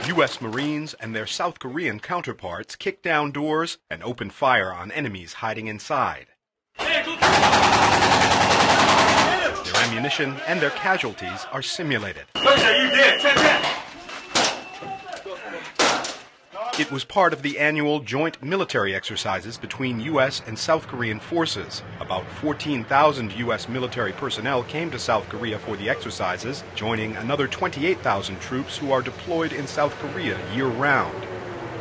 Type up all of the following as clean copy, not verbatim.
U.S. Marines and their South Korean counterparts kick down doors and open fire on enemies hiding inside. Their ammunition and their casualties are simulated. It was part of the annual joint military exercises between U.S. and South Korean forces. About 14,000 U.S. military personnel came to South Korea for the exercises, joining another 28,000 troops who are deployed in South Korea year-round.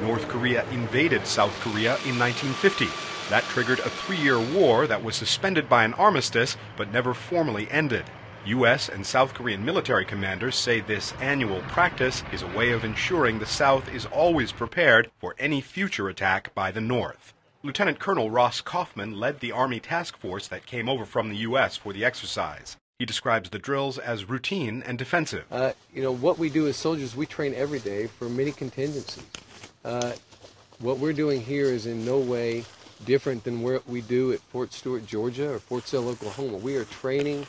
North Korea invaded South Korea in 1950. That triggered a 3-year war that was suspended by an armistice but never formally ended. U.S. and South Korean military commanders say this annual practice is a way of ensuring the South is always prepared for any future attack by the North. Lieutenant Colonel Ross Kaufman led the Army task force that came over from the U.S. for the exercise. He describes the drills as routine and defensive. What we do as soldiers, we train every day for many contingencies. What we're doing here is in no way different than what we do at Fort Stewart, Georgia, or Fort Sill, Oklahoma. We are training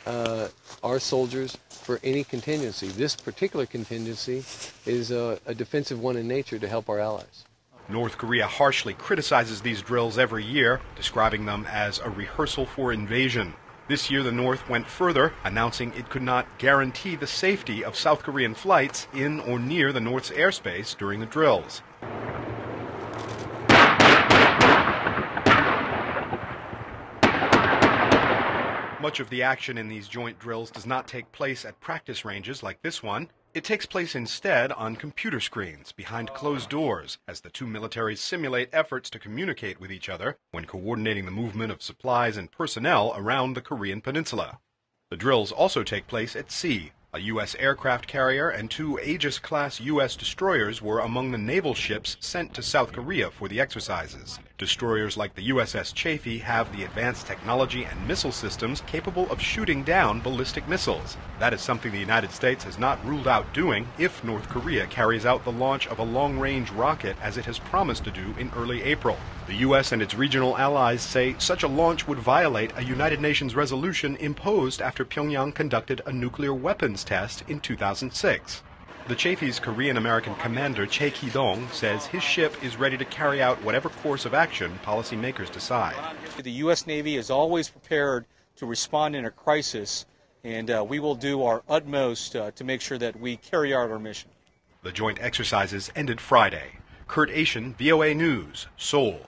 our soldiers for any contingency. This particular contingency is a defensive one in nature to help our allies. North Korea harshly criticizes these drills every year, describing them as a rehearsal for invasion. This year the North went further, announcing it could not guarantee the safety of South Korean flights in or near the North's airspace during the drills. Much of the action in these joint drills does not take place at practice ranges like this one. It takes place instead on computer screens behind closed doors as the two militaries simulate efforts to communicate with each other when coordinating the movement of supplies and personnel around the Korean Peninsula. The drills also take place at sea. A U.S. aircraft carrier and 2 Aegis-class U.S. destroyers were among the naval ships sent to South Korea for the exercises. Destroyers like the USS Chaffee have the advanced technology and missile systems capable of shooting down ballistic missiles. That is something the United States has not ruled out doing if North Korea carries out the launch of a long-range rocket as it has promised to do in early April. The U.S. and its regional allies say such a launch would violate a United Nations resolution imposed after Pyongyang conducted a nuclear weapons test in 2006. The Chaffee's Korean-American commander, Chae Ki-dong, says his ship is ready to carry out whatever course of action policymakers decide. The U.S. Navy is always prepared to respond in a crisis, and we will do our utmost to make sure that we carry out our mission. The joint exercises ended Friday. Kurt Achin, VOA News, Seoul.